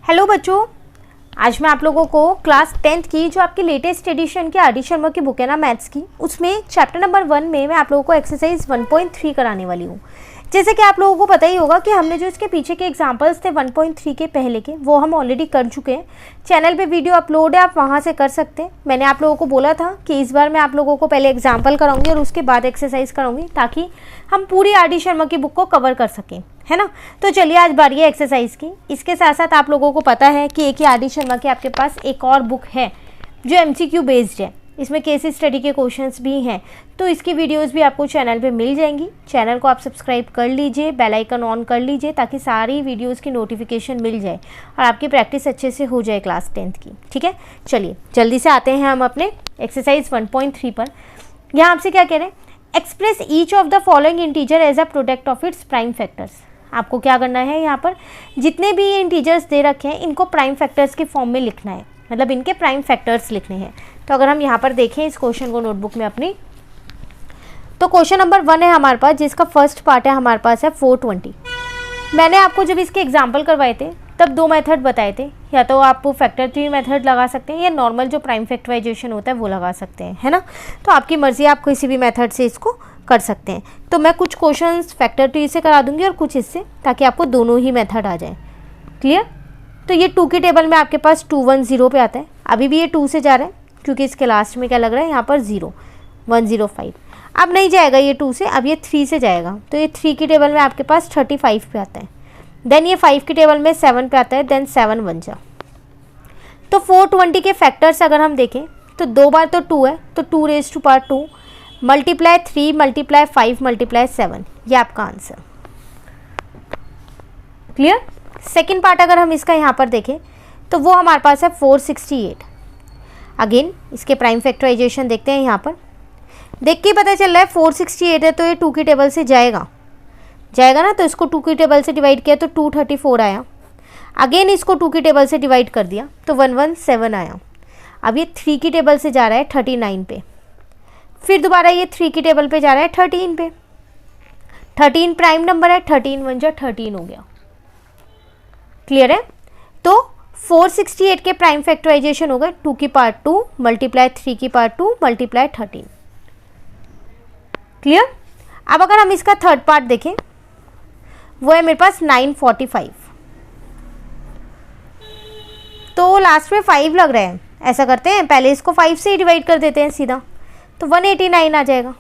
Hello बच्चों, आज मैं आप लोगों को क्लास 10th की जो आपकी लेटेस्ट एडिशन की आर डी शर्मा की बुक है ना मैथ्स की, उसमें चैप्टर नंबर 1 में मैं आप लोगों को एक्सरसाइज 1.3 कराने वाली हूँ। जैसे कि आप लोगों को पता ही होगा कि हमने जो इसके पीछे के एग्जांपल्स थे 1.3 के पहले के, वो हम ऑलरेडी कर चुके हैं। चैनल पे वीडियो अपलोड है, आप वहाँ से कर सकते हैं। मैंने आप लोगों को बोला था कि इस बार मैं आप लोगों को पहले एग्जाम्पल कराऊंगी और उसके बाद एक्सरसाइज कराऊंगी, ताकि हम पूरी आर डी शर्मा की बुक को कवर कर सकें, है ना। तो चलिए आज बारी है एक्सरसाइज की। इसके साथ साथ आप लोगों को पता है कि एक ही आर डी शर्मा की आपके पास एक और बुक है जो एमसीक्यू बेस्ड है, इसमें केस स्टडी के क्वेश्चंस भी हैं। तो इसकी वीडियोस भी आपको चैनल पे मिल जाएंगी। चैनल को आप सब्सक्राइब कर लीजिए, बेल आइकन ऑन कर लीजिए, ताकि सारी वीडियोस की नोटिफिकेशन मिल जाए और आपकी प्रैक्टिस अच्छे से हो जाए क्लास 10th की। ठीक है, चलिए जल्दी से आते हैं हम अपने एक्सरसाइज 1.3 पर। यहाँ आपसे क्या कह रहे हैं, express each of the following integer as a product of its prime factors. आपको क्या करना है, यहाँ पर जितने भी ये इंटीजर्स दे रखे हैं इनको प्राइम फैक्टर्स के फॉर्म में लिखना है, मतलब इनके प्राइम फैक्टर्स लिखने हैं। तो अगर हम यहाँ पर देखें इस क्वेश्चन को नोटबुक में अपनी, तो क्वेश्चन नंबर 1 है हमारे पास, जिसका फर्स्ट पार्ट है हमारे पास है 420। मैंने आपको जब इसके एग्जाम्पल करवाए थे तब दो मेथड बताए थे, या तो आप फैक्टर ट्री मेथड लगा सकते हैं या नॉर्मल जो प्राइम फैक्टराइजेशन होता है वो लगा सकते हैं, है ना। तो आपकी मर्जी, आप किसी भी मेथड से इसको कर सकते हैं। तो मैं कुछ क्वेश्चंस फैक्टर ट्री से करा दूंगी और कुछ इससे, ताकि आपको दोनों ही मेथड आ जाए। क्लियर। तो ये 2 की टेबल में आपके पास 210 पे आता है। अभी भी ये 2 से जा रहा है क्योंकि इसके लास्ट में क्या लग रहा है यहाँ पर 0, 105। अब नहीं जाएगा ये 2 से, अब ये 3 से जाएगा। तो ये 3 की टेबल में आपके पास 35 पे आता है। देन ये 5 की टेबल में 7 पे आता है। देन 7 1 जा। तो 420 के फैक्टर्स अगर हम देखें तो 2 बार तो 2 है, तो 2 raise to power 2 multiply 3 multiply 5 multiply 7, ये आपका आंसर। क्लियर। सेकेंड पार्ट अगर हम इसका यहाँ पर देखें तो वो हमारे पास है 468। अगेन इसके प्राइम फैक्टराइजेशन देखते हैं। यहाँ पर देख के पता चल रहा है 468 है, तो ये 2 की टेबल से जाएगा ना। तो इसको 2 की टेबल से डिवाइड किया तो 234 आया। अगेन इसको 2 की टेबल से डिवाइड कर दिया तो 117 आया। अब ये 3 की टेबल से जा रहा है 39 पे, फिर दोबारा ये 3 की टेबल पे जा रहा है 13 पे। 13 प्राइम नंबर है, 13 1 जा 13 हो गया। क्लियर है। तो 468 के प्राइम फैक्टराइजेशन हो गए 2 की पावर 2 मल्टीप्लाई 3 की पावर 2 मल्टीप्लाई 13। क्लियर। अब अगर हम इसका थर्ड पार्ट देखें, वो है मेरे पास 945। तो लास्ट में 5 लग रहा है। ऐसा करते हैं, पहले इसको 5 से ही डिवाइड कर देते हैं सीधा, तो 189 आ जाएगा।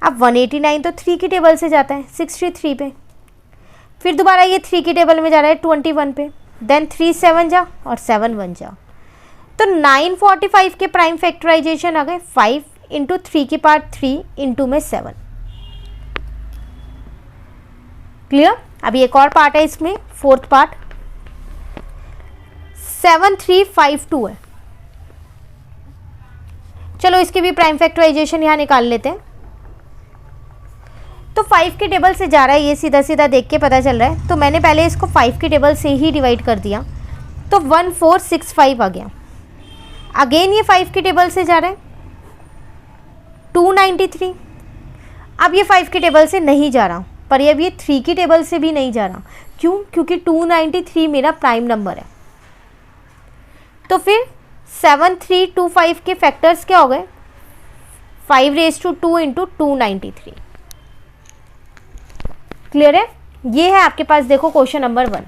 अब 189 तो 3 की टेबल से जाता है 63 पे, फिर दोबारा ये 3 की टेबल में जा रहा है 21 पे। देन 3 7 जा और 7 1 जा। तो 945 के प्राइम फैक्टराइजेशन आ गए 5 इंटू 3 की पावर 3 इंटू में 7। क्लियर। अभी एक और पार्ट है इसमें, फोर्थ पार्ट 7352 है। चलो इसके भी प्राइम फैक्टराइजेशन यहाँ निकाल लेते हैं। तो 5 की टेबल से जा रहा है, ये सीधा सीधा देख के पता चल रहा है। तो मैंने पहले इसको 5 की टेबल से ही डिवाइड कर दिया, तो 1465 आ गया। अगेन ये 5 की टेबल से जा रहा है 293। अब ये 5 की टेबल से नहीं जा रहा, पर अब ये 3 की टेबल से भी नहीं जा रहा। क्यों? क्योंकि 293 मेरा प्राइम नंबर है। तो फिर 7325 के फैक्टर्स क्या हो गए, 5 रेज़ टू 2 इंटू 293। क्लियर है। ये है आपके पास, देखो क्वेश्चन नंबर 1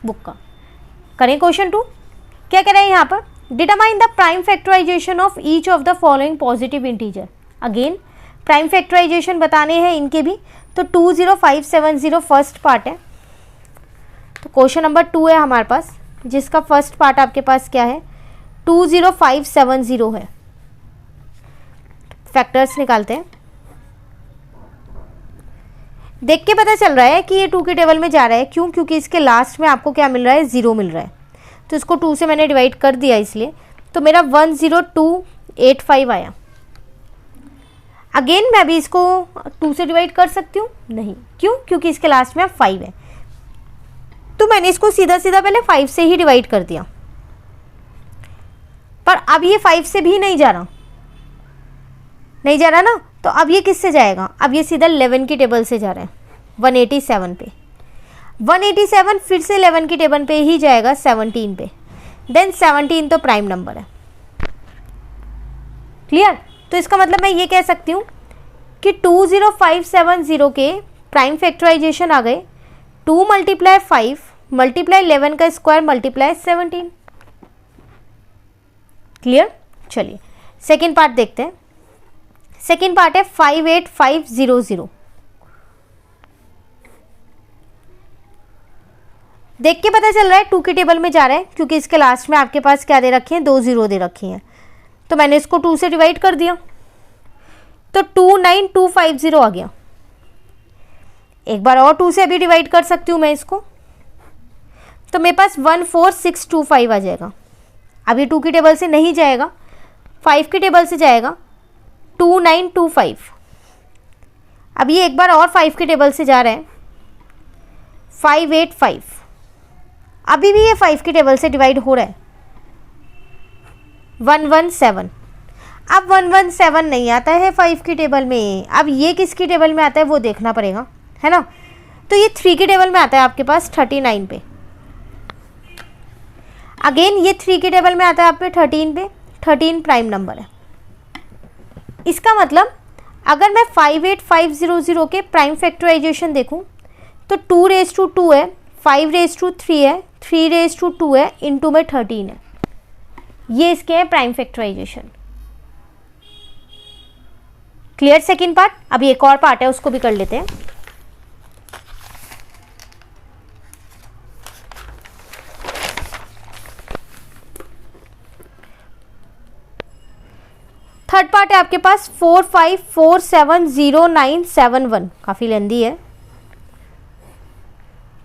बुक का। करें क्वेश्चन 2। क्या कह रहे हैं यहाँ पर, determine the prime factorization of each of the following positive integer. Again prime factorization बताने हैं इनके भी। तो 20570 फर्स्ट पार्ट है। तो क्वेश्चन नंबर 2 है हमारे पास, जिसका फर्स्ट पार्ट आपके पास क्या है, 20570 है। फैक्टर्स निकालते हैं। देख के पता चल रहा है कि ये 2 की टेबल में जा रहा है। क्यों? क्योंकि इसके लास्ट में आपको क्या मिल रहा है, 0 मिल रहा है। तो इसको 2 से मैंने डिवाइड कर दिया इसलिए, तो मेरा 10285 आया। अगेन मैं भी इसको 2 से डिवाइड कर सकती हूँ, नहीं। क्यों? क्योंकि इसके लास्ट में 5 है। तो मैंने इसको सीधा सीधा पहले 5 से ही डिवाइड कर दिया, पर अब ये 5 से भी नहीं जा रहा ना। तो अब ये किससे जाएगा, अब ये सीधा 11 की टेबल से जा रहा है 187 पे। 187 फिर से 11 की टेबल पे ही जाएगा 17 पे, देन 17 तो प्राइम नंबर है। क्लियर? तो इसका मतलब मैं ये कह सकती हूँ कि 20570 के प्राइम फैक्टराइजेशन आ गए 2 × 5 × 11 का स्क्वायर × 17। क्लियर? चलिए सेकेंड पार्ट देखते हैं। सेकेंड पार्ट है 58500। देख के पता चल रहा है 2 की टेबल में जा रहा है, क्योंकि इसके लास्ट में आपके पास क्या दे रखे हैं, 2 0 दे रखी हैं, तो मैंने इसको 2 से डिवाइड कर दिया, तो 29250 आ गया। एक बार और 2 से अभी डिवाइड कर सकती हूँ मैं इसको, तो मेरे पास 14625 आ जाएगा। अभी 2 की टेबल से नहीं जाएगा, 5 की टेबल से जाएगा 2925। अब ये एक बार और 5 की टेबल से जा रहा है 585। अभी भी ये 5 की टेबल से डिवाइड हो रहा है 117। अब 117 नहीं आता है 5 की टेबल में, अब ये किसकी टेबल में आता है वो देखना पड़ेगा, है ना। तो ये 3 की टेबल में आता है आपके पास 39 पे। अगेन ये 3 की टेबल में आता है आप पे 13 पे, 13 प्राइम नंबर है। इसका मतलब अगर मैं 58500 के प्राइम फैक्टराइजेशन देखूं तो 2 है, 5 है, 3 है, इनटू में 13 है। ये इसके हैं prime factorization. Clear second part? अभी एक और पार्ट है, उसको भी कर लेते हैं। थर्ड पार्ट है आपके पास 45470971। काफी लेंदी है,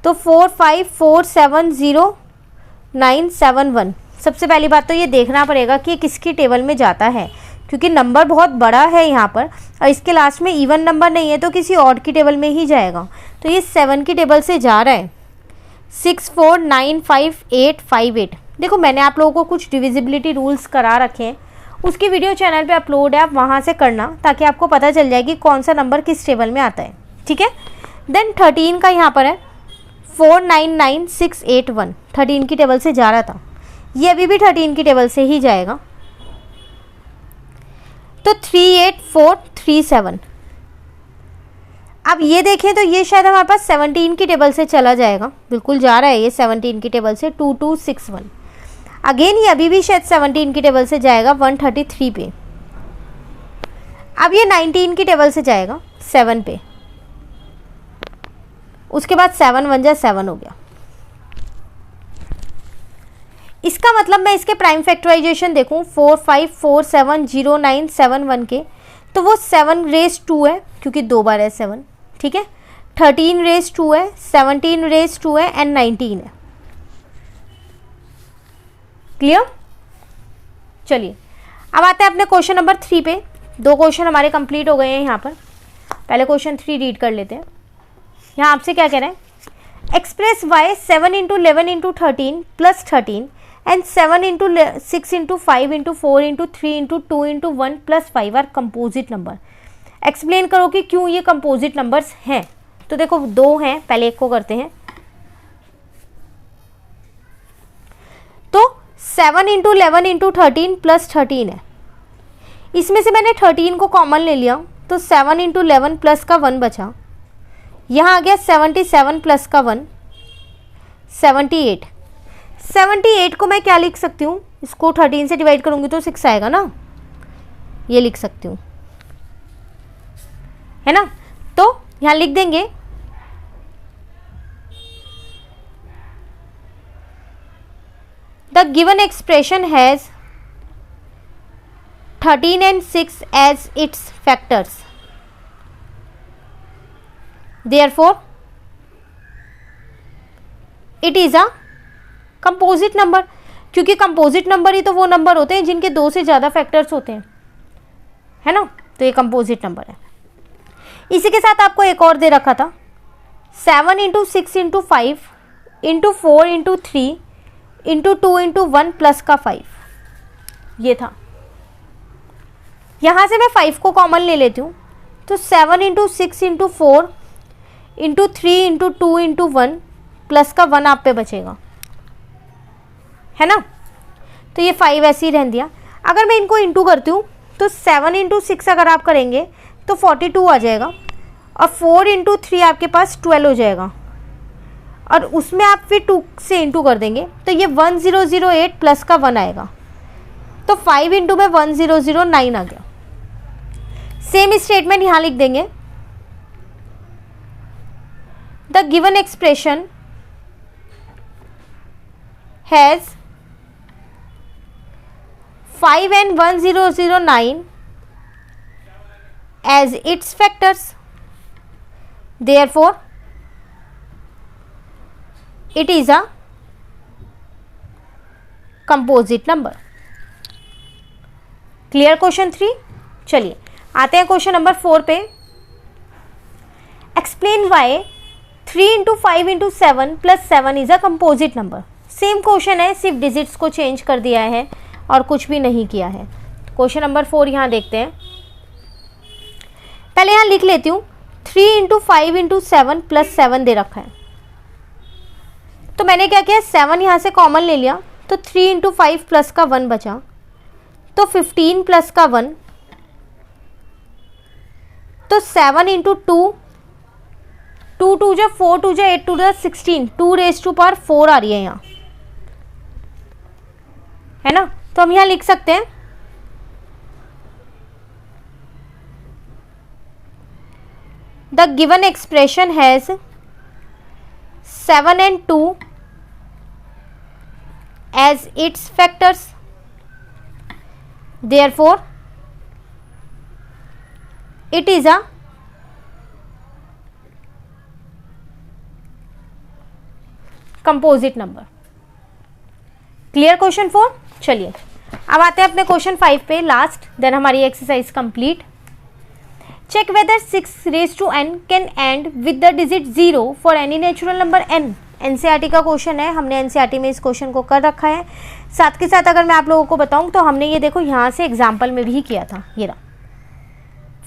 तो 45470971। सबसे पहली बात तो ये देखना पड़ेगा कि किसकी टेबल में जाता है, क्योंकि नंबर बहुत बड़ा है यहाँ पर और इसके लास्ट में इवन नंबर नहीं है, तो किसी ऑड की टेबल में ही जाएगा। तो ये 7 की टेबल से जा रहा है 64955858। देखो मैंने आप लोगों को कुछ डिविजिबिलिटी रूल्स करा रखे हैं, उसकी वीडियो चैनल पे अपलोड है, आप वहाँ से करना ताकि आपको पता चल जाए कि कौन सा नंबर किस टेबल में आता है। ठीक है। देन 13 का यहाँ पर है 499681। 13 की टेबल से जा रहा था, ये अभी भी 13 की टेबल से ही जाएगा, तो 38437। अब ये देखें तो ये शायद हमारे पास 17 की टेबल से चला जाएगा, बिल्कुल जा रहा है ये 17 की टेबल से 2261। अगेन ये अभी भी शायद 17 की टेबल से जाएगा 133 पे। अब ये 19 की टेबल से जाएगा 7 पे, उसके बाद 7 1 जा 7 हो गया। इसका मतलब मैं इसके प्राइम फैक्टराइजेशन देखूं 45470971 के, तो वो 7 है क्योंकि 2 बार है 7। ठीक है। 13 है, 17 है एंड 19 है। क्लियर? चलिए अब आते हैं अपने क्वेश्चन नंबर 3 पे। 2 क्वेश्चन हमारे कंप्लीट हो गए हैं यहाँ पर। पहले क्वेश्चन 3 रीड कर लेते हैं। यहाँ आपसे क्या कह रहे हैं, express y 7 × 11 × 13 + 13 and 7 × 6 × 5 × 4 × 3 × 2 × 1 + 5 are composite number. Explain करो कि क्यों ये कंपोजिट नंबर्स हैं। तो देखो 2 हैं, पहले एक को करते हैं। तो 7 × 11 × 13 + 13 है, इसमें से मैंने 13 को कॉमन ले लिया, तो 7 × 11 प्लस का 1 बचा। यहाँ आ गया 77 प्लस का 1 78। 78 को मैं क्या लिख सकती हूँ, इसको 13 से डिवाइड करूँगी तो 6 आएगा ना, ये लिख सकती हूँ, है ना। तो यहाँ लिख देंगे the given expression has 13 and 6 as its factors. Therefore, it is a composite number. क्योंकि कंपोजिट नंबर ही तो वो नंबर होते हैं जिनके 2 से ज़्यादा फैक्टर्स होते हैं, है ना। तो ये कंपोजिट नंबर है। इसी के साथ आपको एक और दे रखा था 7 × 6 × 5 × 4 × 3 × 2 × 1 प्लस का 5, ये था। यहाँ से मैं 5 को कॉमन ले लेती हूँ, तो 7 × 6 × 4 × 3 × 2 × 1 प्लस का 1 आप पे बचेगा, है ना। तो ये 5 ऐसे ही रहने दिया। अगर मैं इनको इंटू करती हूँ तो 7 इंटू 6 अगर आप करेंगे तो 42 आ जाएगा, और 4 इंटू 3 आपके पास 12 हो जाएगा, और उसमें आप फिर 2 से इंटू कर देंगे तो ये 1008 प्लस का 1 आएगा। तो 5 इंटू में 1009 आ गया। सेम स्टेटमेंट यहाँ लिख देंगे, the given expression has 5 and 1009 as its factors, therefore it is a composite number। Clear question 3। चलिए आते हैं क्वेश्चन नंबर 4 पे। Explain why 3 into 5 into 7 plus 7 is a composite number. Same question है, सिर्फ digits को चेंज कर दिया है और कुछ भी नहीं किया है। क्वेश्चन नंबर 4 यहाँ देखते हैं। पहले यहाँ लिख लेती हूँ 3 इंटू 5 इंटू 7 प्लस 7 दे रखा है, तो मैंने क्या किया 7 यहाँ से कॉमन ले लिया, तो 3 इंटू 5 प्लस का 1 बचा, तो 15 प्लस का 1, तो 7 इंटू 2, 2 2 जा 4 2 जा 8 2 जा 16, 2 रेज टू पावर 4 आ रही है यहाँ, है ना। तो हम यहाँ लिख सकते हैं the given expression has 7 and 2 as its factors, therefore it is a composite number। Clear question 4। चलिए अब आते हैं अपने क्वेश्चन 5 पे, लास्ट, देन हमारी exercise complete. Check whether 6 raise to n can end with the digit 0 for any natural number n। NCERT का question है, हमने एनसीईआरटी में इस क्वेश्चन को कर रखा है। साथ के साथ अगर मैं आप लोगों को बताऊं तो हमने ये देखो यहाँ से एग्जाम्पल में भी किया था, ये रहा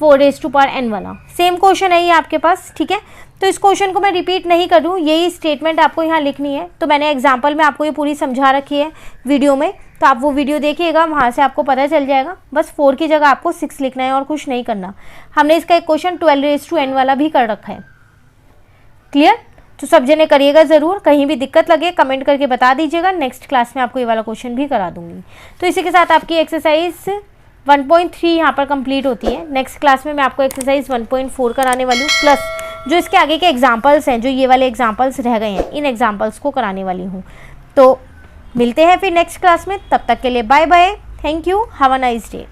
4 रेज टू पावर n वाला, सेम क्वेश्चन है ये आपके पास, ठीक है। तो इस क्वेश्चन को मैं रिपीट नहीं कर दूँ, यही स्टेटमेंट आपको यहाँ लिखनी है। तो मैंने एग्जाम्पल में आपको ये पूरी समझा रखी है वीडियो में, तो आप वो वीडियो देखिएगा, वहाँ से आपको पता चल जाएगा। बस 4 की जगह आपको 6 लिखना है और कुछ नहीं करना। हमने इसका एक क्वेश्चन 12 रेज टू n वाला भी कर रखा है। क्लियर? तो सब जने करिएगा ज़रूर, कहीं भी दिक्कत लगे कमेंट करके बता दीजिएगा, नेक्स्ट क्लास में आपको ये वाला क्वेश्चन भी करा दूंगी। तो इसी के साथ आपकी एक्सरसाइज 1.3 यहाँ पर कंप्लीट होती है। नेक्स्ट क्लास में मैं आपको एक्सरसाइज 1.4 कराने वाली हूँ, प्लस जो इसके आगे के एग्जाम्पल्स हैं, जो ये वाले एग्जाम्पल्स रह गए हैं, इन एग्जाम्पल्स को कराने वाली हूँ। तो मिलते हैं फिर नेक्स्ट क्लास में, तब तक के लिए bye bye, thank you, have a nice day.